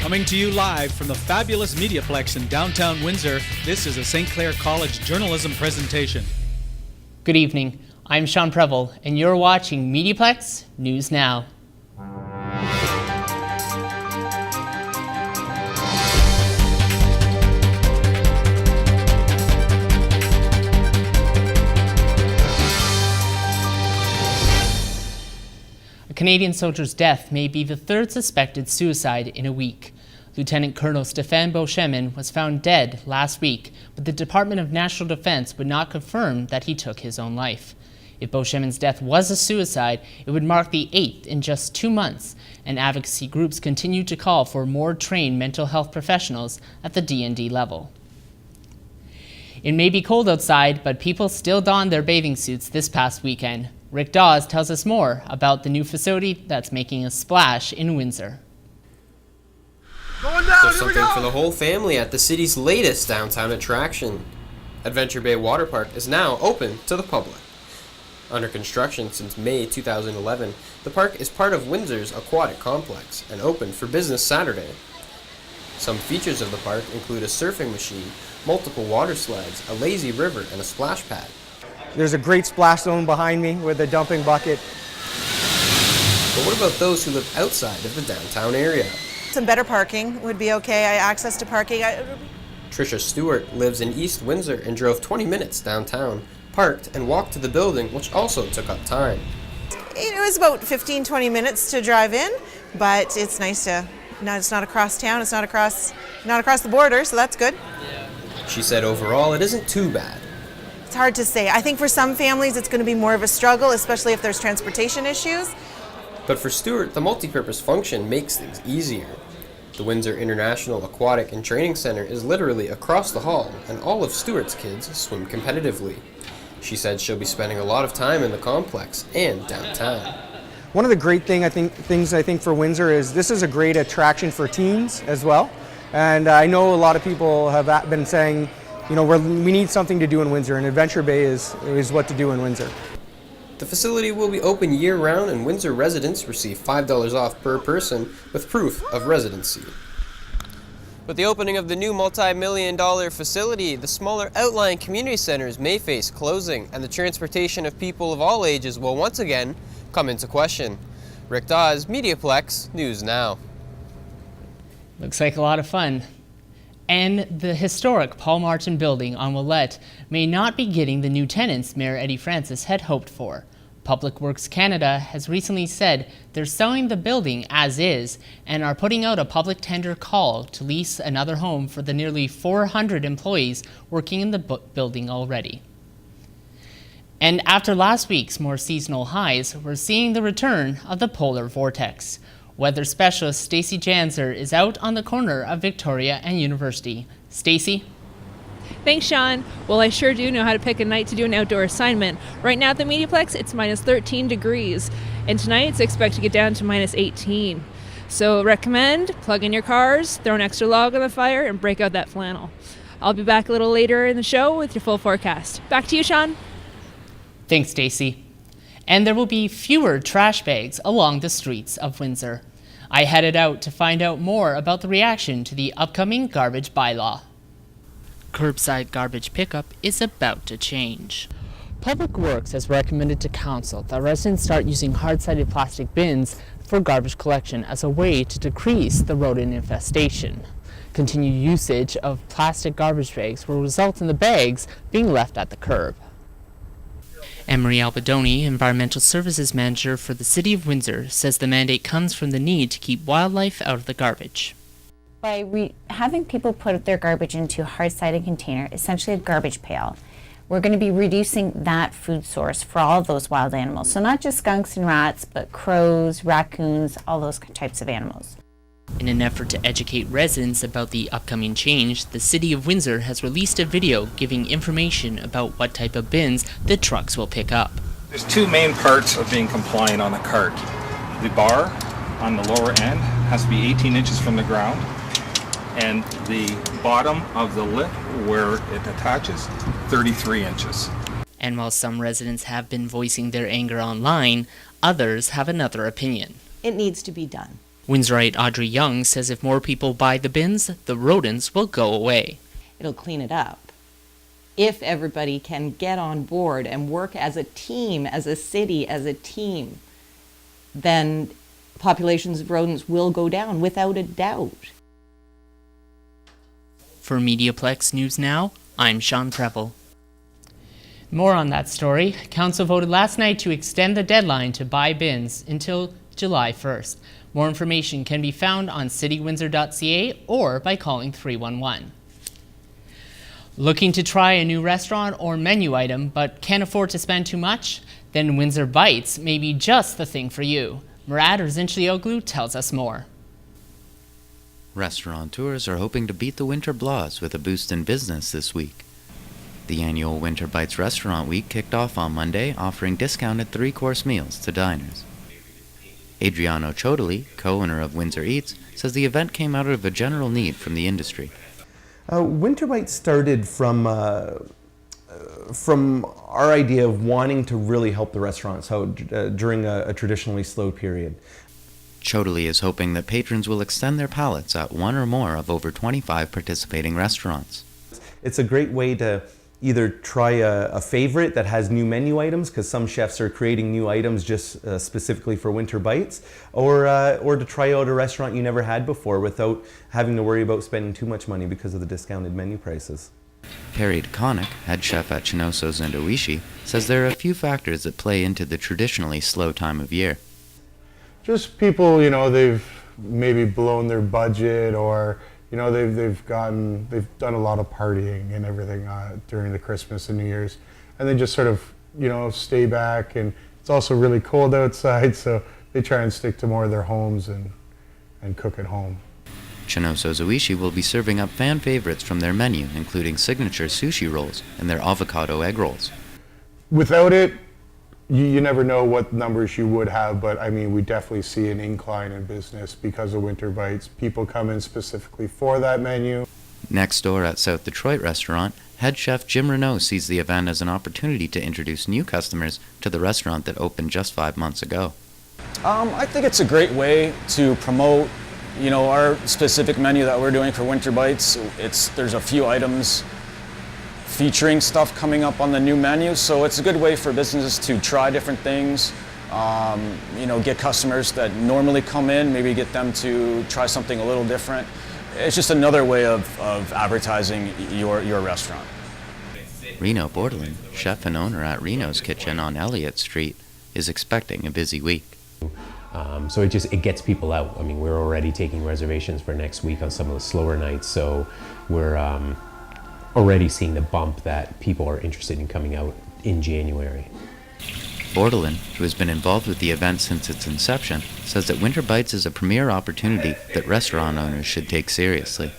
Coming to you live from the fabulous Mediaplex in downtown Windsor, this is a St. Clair College journalism presentation. Good evening. I'm Shaun Previl, and you're watching Mediaplex News Now. A Canadian soldier's death may be the third suspected suicide in a week. Lieutenant Colonel Stéphane Beauchemin was found dead last week, but the Department of National Defense would not confirm that he took his own life. If Beauchemin's death was a suicide, it would mark the 8th in just 2 months, and advocacy groups continue to call for more trained mental health professionals at the D&D level. It may be cold outside, but people still donned their bathing suits this past weekend. Rick Dawes tells us more about the new facility that's making a splash in Windsor. There's something for the whole family at the city's latest downtown attraction. Adventure Bay Water Park is now open to the public. Under construction since May 2011, the park is part of Windsor's aquatic complex and open for business Saturday. Some features of the park include a surfing machine, multiple water slides, a lazy river, and a splash pad. There's a great splash zone behind me with a dumping bucket. But what about those who live outside of the downtown area? Some better parking would be okay, access to parking. Tricia Stewart lives in East Windsor and drove 20 minutes downtown, parked, and walked to the building, which also took up time. It was about 15-20 minutes to drive in, but it's nice to, it's not across town, it's not across the border, so that's good. She said overall it isn't too bad. It's hard to say. I think for some families it's going to be more of a struggle, especially if there's transportation issues. But for Stewart, the multi-purpose function makes things easier. The Windsor International Aquatic and Training Center is literally across the hall, and all of Stewart's kids swim competitively. She said she'll be spending a lot of time in the complex and downtown. One of the great things I think for Windsor is this is a great attraction for teens as well. And I know a lot of people have been saying, you know, we need something to do in Windsor, and Adventure Bay is what to do in Windsor. The facility will be open year-round, and Windsor residents receive $5 off per person with proof of residency. With the opening of the new multi-million-dollar facility, the smaller outlying community centers may face closing, and the transportation of people of all ages will once again come into question. Rick Dawes, Mediaplex, News Now. Looks like a lot of fun. And the historic Paul Martin building on Willette may not be getting the new tenants Mayor Eddie Francis had hoped for. Public Works Canada has recently said they're selling the building as is and are putting out a public tender call to lease another home for the nearly 400 employees working in the building already. And after last week's more seasonal highs, we're seeing the return of the polar vortex. Weather specialist Stacey Janzer is out on the corner of Victoria and University. Stacey? Thanks, Shaun. Well, I sure do know how to pick a night to do an outdoor assignment. Right now at the Mediaplex, it's minus 13 degrees. And tonight, it's expected to get down to minus 18. So recommend, plug in your cars, throw an extra log on the fire, and break out that flannel. I'll be back a little later in the show with your full forecast. Back to you, Shaun. Thanks, Stacey. And there will be fewer trash bags along the streets of Windsor. I headed out to find out more about the reaction to the upcoming garbage bylaw. Curbside garbage pickup is about to change. Public Works has recommended to Council that residents start using hard-sided plastic bins for garbage collection as a way to decrease the rodent infestation. Continued usage of plastic garbage bags will result in the bags being left at the curb. Emery Albedoni, Environmental Services Manager for the City of Windsor, says the mandate comes from the need to keep wildlife out of the garbage. By having people put their garbage into a hard-sided container, essentially a garbage pail, we're going to be reducing that food source for all of those wild animals. So not just skunks and rats, but crows, raccoons, all those types of animals. In an effort to educate residents about the upcoming change, the City of Windsor has released a video giving information about what type of bins the trucks will pick up. There's two main parts of being compliant on a cart. The bar on the lower end has to be 18 inches from the ground, and the bottom of the lip where it attaches, 33 inches. And while some residents have been voicing their anger online, others have another opinion. It needs to be done. Windsorite Audrey Young says if more people buy the bins, the rodents will go away. It'll clean it up. If everybody can get on board and work as a team, as a city, as a team, then populations of rodents will go down without a doubt. For Mediaplex News Now, I'm Shaun Previl. More on that story. Council voted last night to extend the deadline to buy bins until July 1st. More information can be found on citywindsor.ca or by calling 311. Looking to try a new restaurant or menu item but can't afford to spend too much? Then Windsor Bites may be just the thing for you. Murad Zinchlioglu tells us more. Restaurateurs are hoping to beat the winter blahs with a boost in business this week. The annual Winter Bites Restaurant Week kicked off on Monday, offering discounted three-course meals to diners. Adriano Chodoli, co-owner of Windsor Eats, says the event came out of a general need from the industry. Winter Bites started from our idea of wanting to really help the restaurants out during a traditionally slow period. Chodoli is hoping that patrons will extend their palates at one or more of over 25 participating restaurants. It's a great way to either try a favorite that has new menu items, because some chefs are creating new items just specifically for Winter Bites, or to try out a restaurant you never had before without having to worry about spending too much money because of the discounted menu prices. Perry DeConnick, head chef at Chinoso's and Oishi, says there are a few factors that play into the traditionally slow time of year. Just people, they've maybe blown their budget, or they've done a lot of partying and everything during the Christmas and New Year's, and they just sort of stay back, and it's also really cold outside, so they try and stick to more of their homes and cook at home. Chinoso's Oishi will be serving up fan favorites from their menu, including signature sushi rolls and their avocado egg rolls. Without it, you never know what numbers you would have, but I mean, we definitely see an incline in business because of Winter Bites. People come in specifically for that menu. Next door at South Detroit restaurant, head chef Jim Renault sees the event as an opportunity to introduce new customers to the restaurant that opened just 5 months ago. I think it's a great way to promote, our specific menu that we're doing for Winter Bites. There's a few items featuring stuff coming up on the new menu, so it's a good way for businesses to try different things, get customers that normally come in, maybe get them to try something a little different. It's just another way of advertising your restaurant. Reno Bordelin, chef and owner at Reno's Kitchen on Elliott Street, is expecting a busy week. So it gets people out. I mean, we're already taking reservations for next week on some of the slower nights, so we're already seeing the bump that people are interested in coming out in January. Bordelin, who has been involved with the event since its inception, says that Winter Bites is a premier opportunity that restaurant owners should take seriously.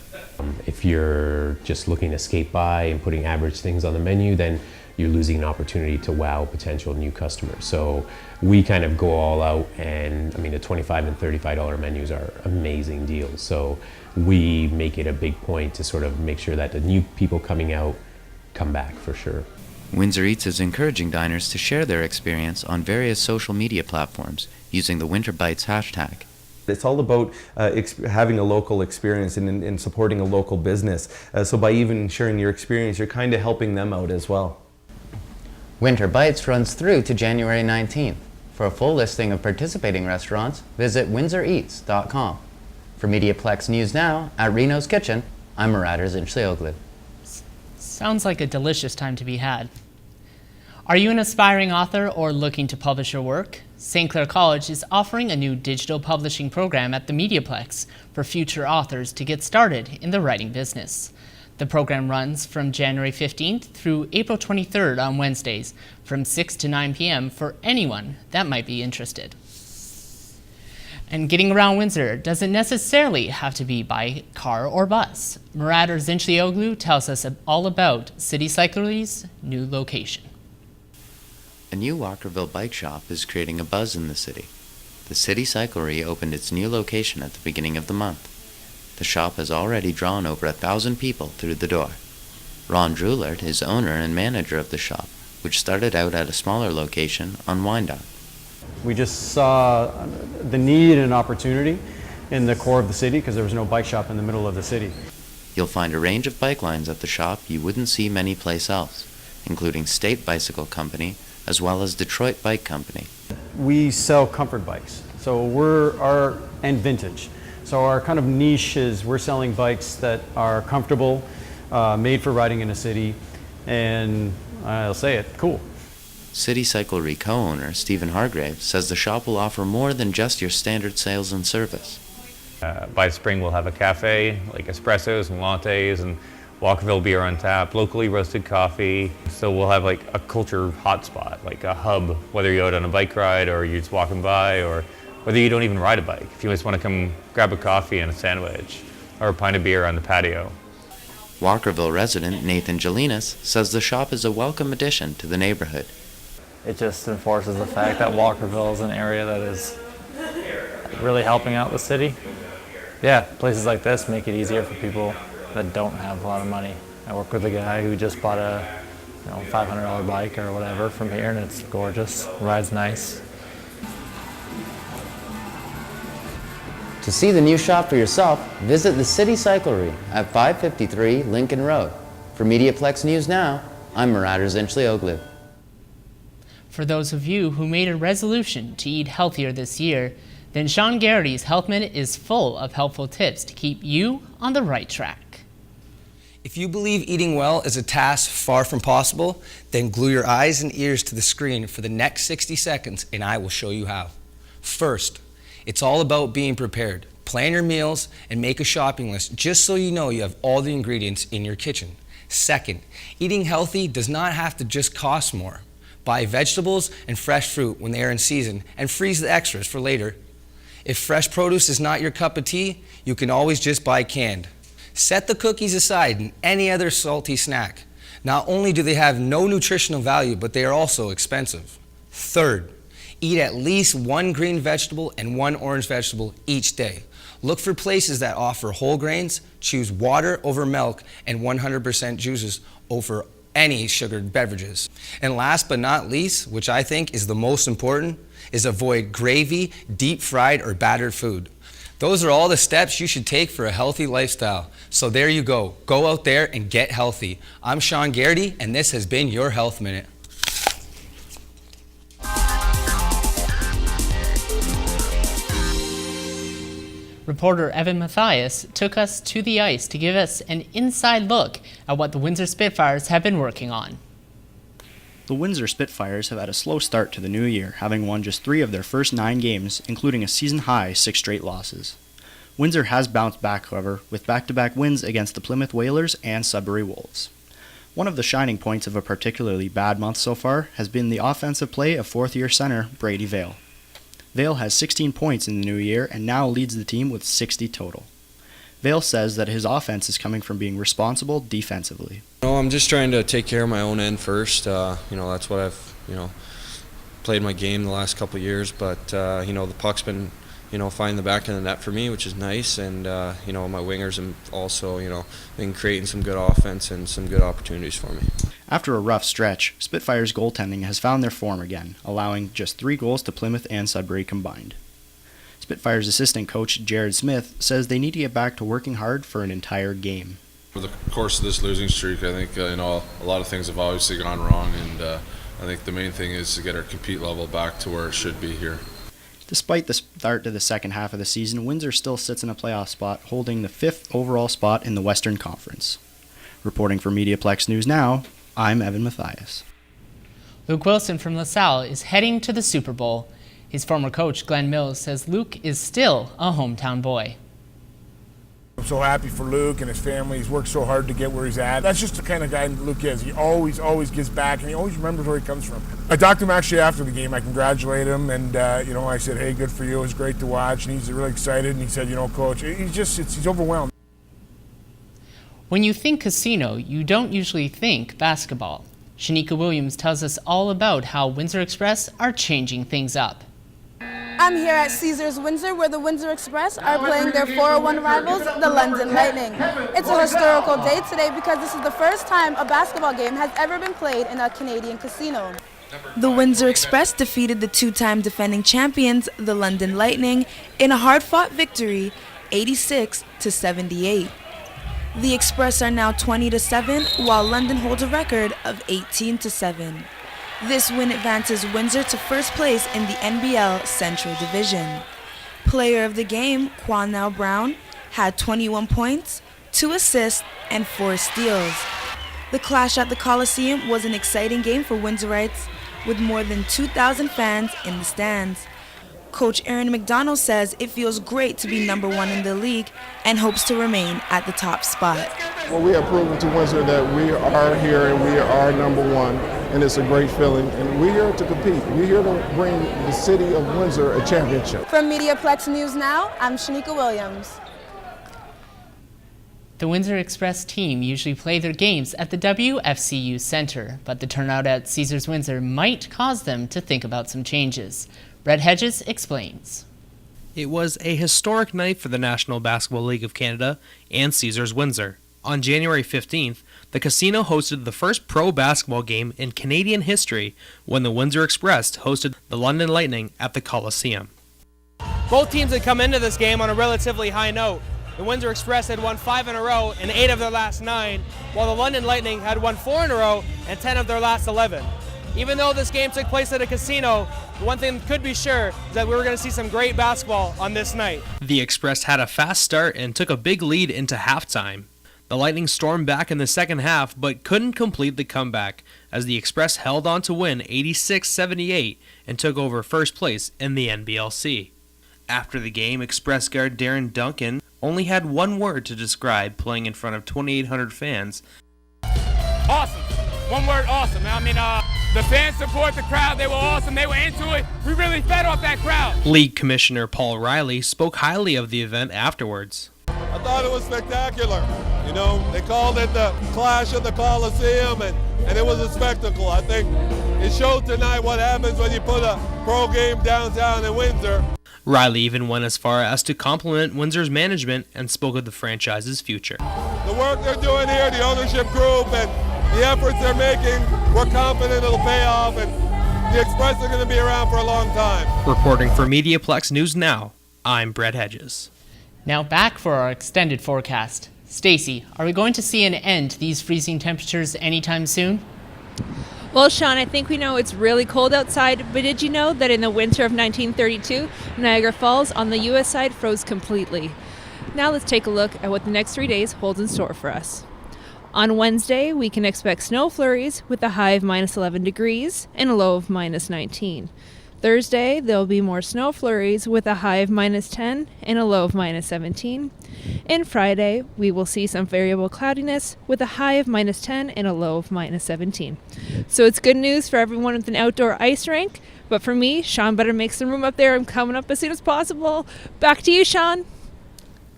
If you're just looking to skate by and putting average things on the menu, then you're losing an opportunity to wow potential new customers. So we kind of go all out, and I mean, the $25 and $35 menus are amazing deals. So we make it a big point to sort of make sure that the new people coming out come back for sure. Windsor Eats is encouraging diners to share their experience on various social media platforms using the Winter Bites hashtag. It's all about having a local experience and supporting a local business. So by even sharing your experience, you're kind of helping them out as well. Winter Bites runs through to January 19th. For a full listing of participating restaurants, visit windsoreats.com. For Mediaplex News Now at Reno's Kitchen, I'm Murad Zinchlioglu. Sounds like a delicious time to be had. Are you an aspiring author or looking to publish your work? St. Clair College is offering a new digital publishing program at the Mediaplex for future authors to get started in the writing business. The program runs from January 15th through April 23rd on Wednesdays from 6 to 9 p.m. for anyone that might be interested. And getting around Windsor doesn't necessarily have to be by car or bus. Murad Zinchlioglu tells us all about City Cyclery's new location. A new Walkerville bike shop is creating a buzz in the city. The City Cyclery opened its new location at the beginning of the month. The shop has already drawn over 1,000 people through the door. Ron Drulert is owner and manager of the shop, which started out at a smaller location on Wyandotte. We just saw the need and opportunity, in the core of the city because there was no bike shop in the middle of the city. You'll find a range of bike lines at the shop you wouldn't see many place else, including State Bicycle Company as well as Detroit Bike Company. We sell comfort bikes, and vintage. So our kind of niche is we're selling bikes that are comfortable, made for riding in a city, and I'll say it, cool. City Cyclery co-owner Stephen Hargrave says the shop will offer more than just your standard sales and service. By spring we'll have a cafe, like espressos and lattes and Walkerville beer on tap, locally roasted coffee. So we'll have like a culture hotspot, like a hub, whether you're out on a bike ride or you're just walking by, or whether you don't even ride a bike. If you just want to come grab a coffee and a sandwich or a pint of beer on the patio. Walkerville resident Nathan Jelinas says the shop is a welcome addition to the neighborhood. It just enforces the fact that Walkerville is an area that is really helping out the city. Yeah, places like this make it easier for people that don't have a lot of money. I work with a guy who just bought a $500 bike or whatever from here, and it's gorgeous, rides nice. To see the new shop for yourself, visit the City Cyclery at 553 Lincoln Road. For Mediaplex News Now, I'm Marauders Inchley-Oglou. For those of you who made a resolution to eat healthier this year, then Shaun Garrity's Health Minute is full of helpful tips to keep you on the right track. If you believe eating well is a task far from possible, then glue your eyes and ears to the screen for the next 60 seconds and I will show you how. First, it's all about being prepared. Plan your meals and make a shopping list just so you know you have all the ingredients in your kitchen. Second, eating healthy does not have to just cost more. Buy vegetables and fresh fruit when they are in season and freeze the extras for later. If fresh produce is not your cup of tea, you can always just buy canned. Set the cookies aside and any other salty snack. Not only do they have no nutritional value, but they are also expensive. Third, eat at least one green vegetable and one orange vegetable each day. Look for places that offer whole grains, choose water over milk, and 100% juices over any sugared beverages. And last but not least, which I think is the most important, is avoid gravy, deep fried, or battered food. Those are all the steps you should take for a healthy lifestyle. So there you go. Go out there and get healthy. I'm Shaun Garrity, and this has been your Health Minute. Reporter Evan Mathias took us to the ice to give us an inside look at what the Windsor Spitfires have been working on. The Windsor Spitfires have had a slow start to the new year, having won just 3 of their first 9 games, including a season-high 6 straight losses. Windsor has bounced back, however, with back-to-back wins against the Plymouth Whalers and Sudbury Wolves. One of the shining points of a particularly bad month so far has been the offensive play of fourth-year center Brady Vale. Vale has 16 points in the new year and now leads the team with 60 total. Vale says that his offense is coming from being responsible defensively. I'm just trying to take care of my own end first. That's what I've, played my game the last couple of years. But, the puck's been, finding the back of the net for me, which is nice. And, my wingers have also, been creating some good offense and some good opportunities for me. After a rough stretch, Spitfires goaltending has found their form again, allowing just 3 goals to Plymouth and Sudbury combined. Spitfires assistant coach Jared Smith says they need to get back to working hard for an entire game. For the course of this losing streak, I think a lot of things have obviously gone wrong, and I think the main thing is to get our compete level back to where it should be here. Despite the start to the second half of the season, Windsor still sits in a playoff spot, holding the 5th overall spot in the Western Conference. Reporting for Mediaplex News Now, I'm Evan Mathias. Luke Wilson from LaSalle is heading to the Super Bowl. His former coach, Glenn Mills, says Luke is still a hometown boy. I'm so happy for Luke and his family. He's worked so hard to get where he's at. That's just the kind of guy Luke is. He always gives back, and he always remembers where he comes from. I talked to him actually after the game. I congratulated him, and I said, hey, good for you. It was great to watch, and he's really excited. And he said, Coach, he's overwhelmed. When you think casino, you don't usually think basketball. Shanika Williams tells us all about how Windsor Express are changing things up. I'm here at Caesars Windsor, where the Windsor Express are playing their 401 rivals, the London Lightning. It's a historical day today because this is the first time a basketball game has ever been played in a Canadian casino. The Windsor Express defeated the two-time defending champions, the London Lightning, in a hard-fought victory, 86-78. The Express are now 20-7, while London holds a record of 18-7. This win advances Windsor to first place in the NBL Central Division. Player of the game, Quannell Brown, had 21 points, 2 assists, and 4 steals. The clash at the Coliseum was an exciting game for Windsorites, with more than 2,000 fans in the stands. Coach Aaron McDonald says it feels great to be number 1 in the league and hopes to remain at the top spot. Well, we have proven to Windsor that we are here and we are number 1, and it's a great feeling. And we're here to compete. We're here to bring the city of Windsor a championship. From Mediaplex News Now, I'm Shanika Williams. The Windsor Express team usually play their games at the WFCU Center, but the turnout at Caesars Windsor might cause them to think about some changes. Brett Hedges explains. It was a historic night for the National Basketball League of Canada and Caesars Windsor. On January 15th, the casino hosted the first pro basketball game in Canadian history when the Windsor Express hosted the London Lightning at the Coliseum. Both teams had come into this game on a relatively high note. The Windsor Express had won 5 in a row in 8 of their last 9, while the London Lightning had won 4 in a row and 10 of their last 11. Even though this game took place at a casino, one thing could be sure is that we were going to see some great basketball on this night. The Express had a fast start and took a big lead into halftime. The Lightning stormed back in the second half but couldn't complete the comeback as the Express held on to win 86-78 and took over first place in the NBLC. After the game, Express guard Darren Duncan only had one word to describe playing in front of 2,800 fans. Awesome. One word, awesome. I mean, the fans support the crowd. They were awesome. They were into it. We really fed off that crowd. League Commissioner Paul Riley spoke highly of the event afterwards. I thought it was spectacular. You know, they called it the Clash of the Coliseum, and it was a spectacle. I think it showed tonight what happens when you put a pro game downtown in Windsor. Riley even went as far as to compliment Windsor's management and spoke of the franchise's future. The work they're doing here, the ownership group, and the efforts they're making, we're confident it'll pay off, and the Express are going to be around for a long time. Reporting for Mediaplex News Now, I'm Brett Hedges. Now back for our extended forecast. Stacey, are we going to see an end to these freezing temperatures anytime soon? Well, Shaun, I think we know it's really cold outside, but did you know that in the winter of 1932, Niagara Falls on the U.S. side froze completely? Now let's take a look at what the next 3 days holds in store for us. On Wednesday, we can expect snow flurries with a high of minus 11 degrees and a low of minus 19. Thursday, there will be more snow flurries with a high of minus 10 and a low of minus 17. And Friday, we will see some variable cloudiness with a high of minus 10 and a low of minus 17. So it's good news for everyone with an outdoor ice rink, but for me, Shaun better make some room up there. I'm coming up as soon as possible. Back to you, Shaun.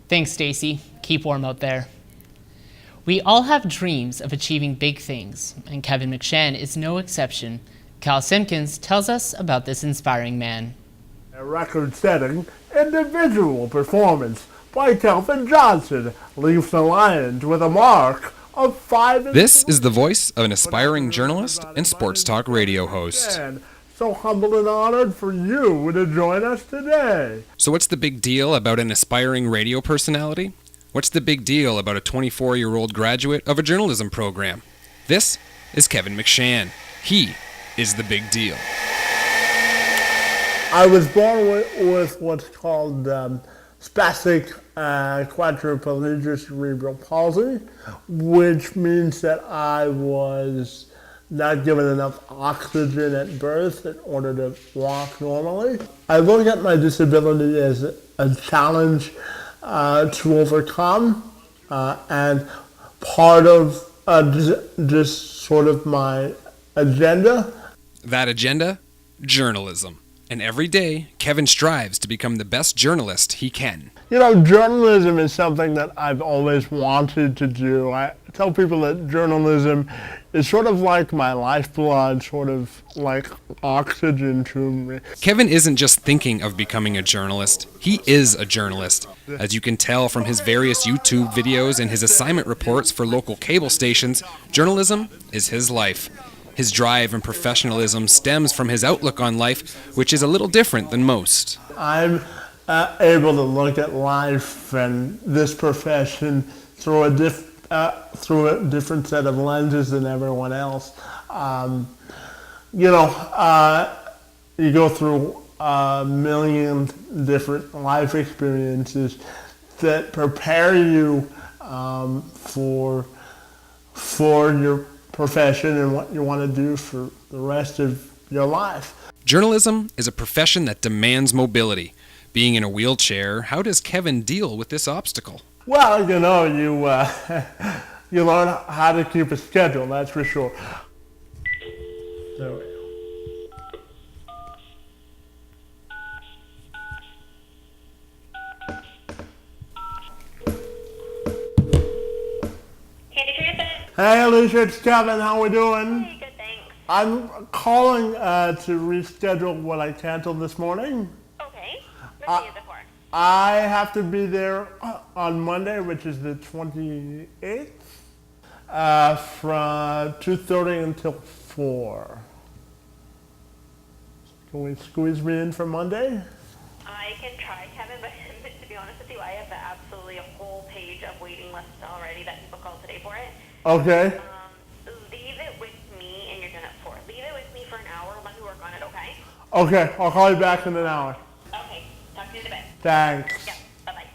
Thanks, Stacey. Keep warm out there. We all have dreams of achieving big things, and Kevin McShann is no exception. Cal Simpkins tells us about this inspiring man. A record-setting individual performance by Kelvin Johnson leaves the Lions with a mark of 5. This is the voice of an aspiring journalist and sports talk radio host. So humbled and honored for you to join us today. So what's the big deal about an aspiring radio personality? What's the big deal about a 24-year-old graduate of a journalism program? This is Kevin McShann. He is the big deal. I was born with what's called spastic quadriplegic cerebral palsy, which means that I was not given enough oxygen at birth in order to walk normally. I look at my disability as a challenge to overcome, and part of just sort of my agenda. That agenda? Journalism. And every day, Kevin strives to become the best journalist he can. You know, journalism is something that I've always wanted to do. I tell people that journalism is sort of like my lifeblood, sort of like oxygen to me. Kevin isn't just thinking of becoming a journalist, he is a journalist. As you can tell from his various YouTube videos and his assignment reports for local cable stations, journalism is his life. His drive and professionalism stems from his outlook on life, which is a little different than most. I'm able to look at life and this profession through a different set of lenses than everyone else. You go through a million different life experiences that prepare you for your profession and what you want to do for the rest of your life. Journalism is a profession that demands mobility. Being in a wheelchair, how does Kevin deal with this obstacle? Well, you learn how to keep a schedule, that's for sure. There we go. Hey Alicia, it's Kevin. How we doing? Hey, good, thanks. I'm calling to reschedule what I canceled this morning. Okay. What day is it for? I have to be there on Monday, which is the 28th, from 2:30 until 4. Can we squeeze me in for Monday? I can try, Kevin, but to be honest with you, I have absolutely a whole page of waiting lists already that people called today for it. Okay. Leave it with me, and you're done at 4. Leave it with me for an hour. Let me work on it, okay? Okay, I'll call you back in an hour. Okay. Talk to you in a bit. Thanks. Yeah, bye-bye.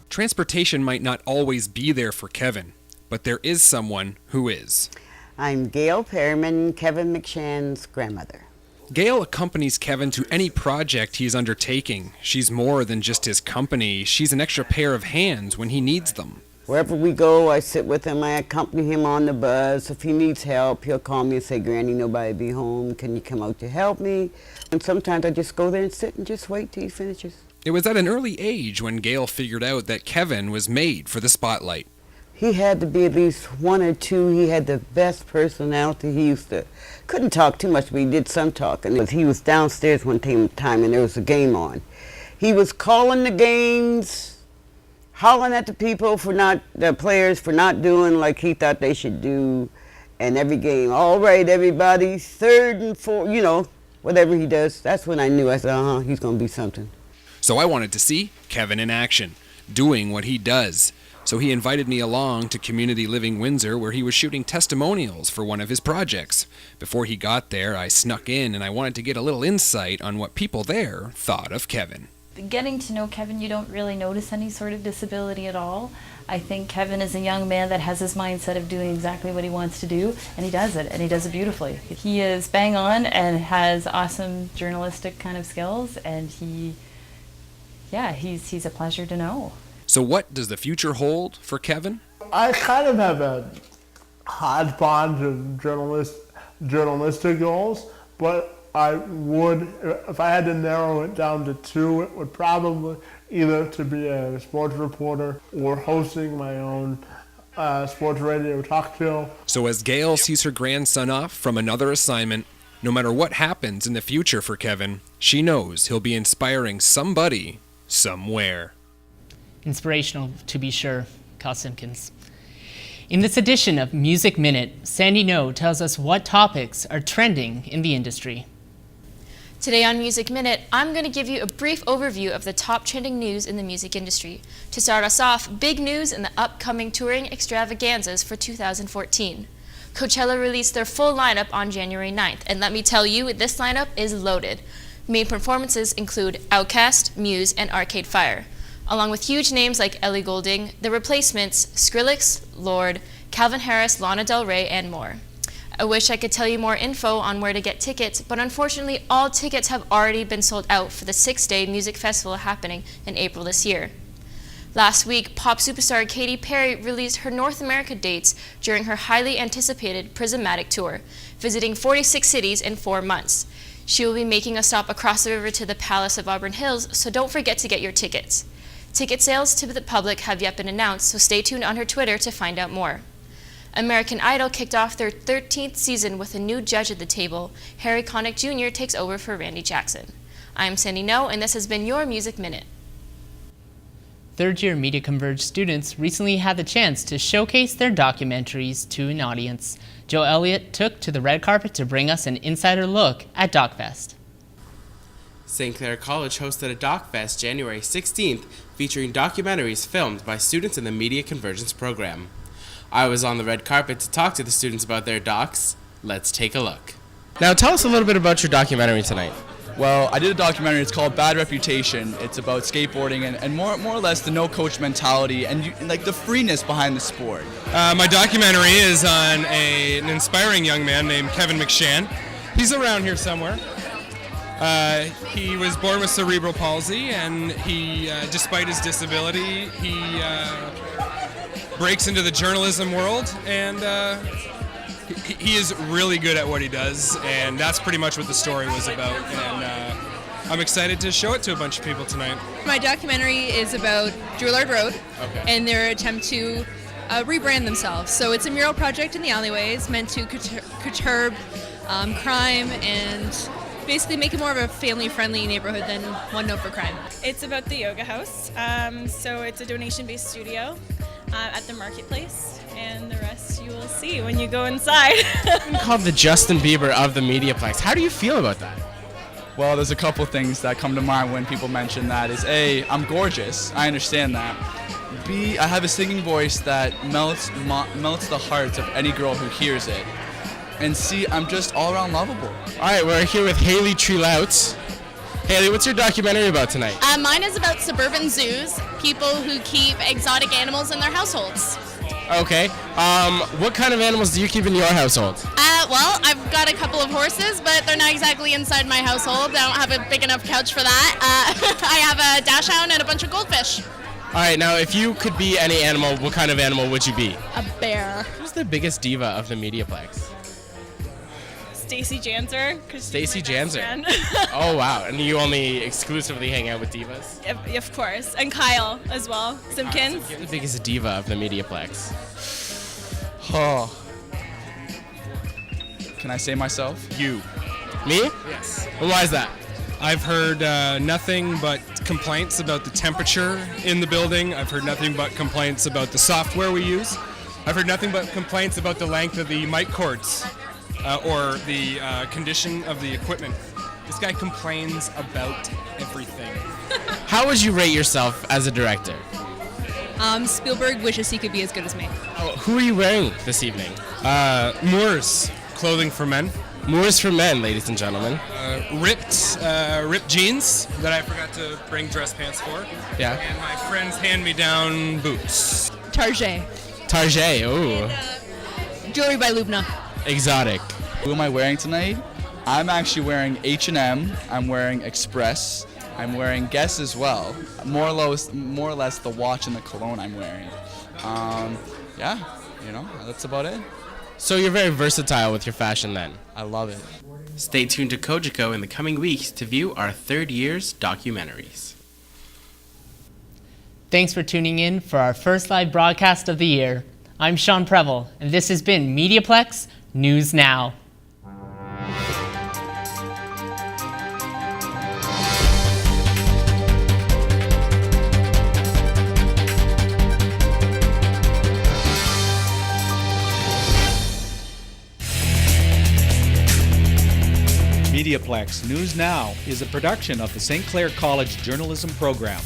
Transportation might not always be there for Kevin, but there is someone who is. I'm Gail Perriman, Kevin McShann's grandmother. Gail accompanies Kevin to any project he is undertaking. She's more than just his company. She's an extra pair of hands when he needs them. Wherever we go, I sit with him. I accompany him on the bus. If he needs help, he'll call me and say, Granny, nobody be home. Can you come out to help me? And sometimes I just go there and sit and just wait till he finishes. It was at an early age when Gail figured out that Kevin was made for the spotlight. He had to be at least 1 or 2. He had the best personality. He couldn't talk too much, but he did some talking. He was downstairs one time and there was a game on. He was calling the games, hollering at the players for not doing like he thought they should do. And every game, all right, everybody, 3rd and 4, whatever he does. That's when I knew. I said, he's going to be something. So I wanted to see Kevin in action, doing what he does. So he invited me along to Community Living Windsor, where he was shooting testimonials for one of his projects. Before he got there, I snuck in and I wanted to get a little insight on what people there thought of Kevin. Getting to know Kevin, you don't really notice any sort of disability at all. I think Kevin is a young man that has his mindset of doing exactly what he wants to do, and he does it, and he does it beautifully. He is bang on and has awesome journalistic kind of skills, and he's a pleasure to know. So what does the future hold for Kevin? I kind of have a hodgepodge of journalistic goals, but I would, if I had to narrow it down to 2, it would probably either to be a sports reporter or hosting my own sports radio talk show. So as Gail sees her grandson off from another assignment, no matter what happens in the future for Kevin, she knows he'll be inspiring somebody somewhere. Inspirational, to be sure, Kyle Simpkins. In this edition of Music Minute, Sandy No tells us what topics are trending in the industry. Today on Music Minute, I'm going to give you a brief overview of the top trending news in the music industry. To start us off, big news in the upcoming touring extravaganzas for 2014. Coachella released their full lineup on January 9th, and let me tell you, this lineup is loaded. Main performances include Outkast, Muse, and Arcade Fire. Along with huge names like Ellie Goulding, The Replacements, Skrillex, Lorde, Calvin Harris, Lana Del Rey, and more. I wish I could tell you more info on where to get tickets, but unfortunately all tickets have already been sold out for the 6-day music festival happening in April this year. Last week, pop superstar Katy Perry released her North America dates during her highly anticipated Prismatic tour, visiting 46 cities in 4 months. She will be making a stop across the river to the Palace of Auburn Hills, so don't forget to get your tickets. Ticket sales to the public have yet been announced, so stay tuned on her Twitter to find out more. American Idol kicked off their 13th season with a new judge at the table. Harry Connick Jr. takes over for Randy Jackson. I'm Sandy No, and this has been your Music Minute. third-year Media Converge students recently had the chance to showcase their documentaries to an audience. Joe Elliott took to the red carpet to bring us an insider look at DocFest. St. Clair College hosted a DocFest January 16th featuring documentaries filmed by students in the Media Convergence program. I was on the red carpet to talk to the students about their docs. Let's take a look. Now tell us a little bit about your documentary tonight. Well, I did a documentary, it's called Bad Reputation. It's about skateboarding and more or less the no-coach mentality and like the freeness behind the sport. My documentary is on an inspiring young man named Kevin McShann. He's around here somewhere. He was born with cerebral palsy, and he, despite his disability, he breaks into the journalism world, and he is really good at what he does, and that's pretty much what the story was about. And I'm excited to show it to a bunch of people tonight. My documentary is about Drouillard Road and their attempt to rebrand themselves. So it's a mural project in the alleyways meant to curb crime and basically make it more of a family-friendly neighborhood than one known for crime. It's about the yoga house. So it's a donation-based studio at the marketplace, and the rest you will see when you go inside. Called the Justin Bieber of the Mediaplex. How do you feel about that? Well, there's a couple things that come to mind when people mention that is A, I'm gorgeous, I understand that. B, I have a singing voice that melts the hearts of any girl who hears it. And C, I'm just all around lovable. All right, we're here with Haley Trelouts. Haley, what's your documentary about tonight? Mine is about suburban zoos, people who keep exotic animals in their households. Okay. What kind of animals do you keep in your household? Well, I've got a couple of horses, but they're not exactly inside my household. I don't have a big enough couch for that. I have a dachshund and a bunch of goldfish. All right, now if you could be any animal, what kind of animal would you be? A bear. Who's the biggest diva of the Mediaplex? Stacey Janzer. Stacey Janzer. Oh wow, and you only exclusively hang out with divas? Of course, and Kyle as well. Simpkins. The biggest diva of the Mediaplex. Oh. Can I say myself? You. Me? Yes. Well, why is that? I've heard nothing but complaints about the temperature in the building. I've heard nothing but complaints about the software we use. I've heard nothing but complaints about the length of the mic cords or the condition of the equipment. This guy complains about everything. How would you rate yourself as a director? Spielberg wishes he could be as good as me. Oh, who are you wearing this evening? Moores, clothing for men. Moores for men, ladies and gentlemen. Ripped jeans that I forgot to bring dress pants for. Yeah. And my friend's hand-me-down boots. Target. Target, ooh. Jewelry by Lubna. Exotic. Who am I wearing tonight? I'm actually wearing H&M. I'm wearing Express. I'm wearing Guess as well. More or less the watch and the cologne I'm wearing. Yeah, that's about it. So you're very versatile with your fashion then. I love it. Stay tuned to Kojiko in the coming weeks to view our third year's documentaries. Thanks for tuning in for our first live broadcast of the year. I'm Shaun Previl, and this has been Mediaplex News Now. Mediaplex News Now is a production of the St. Clair College Journalism Program.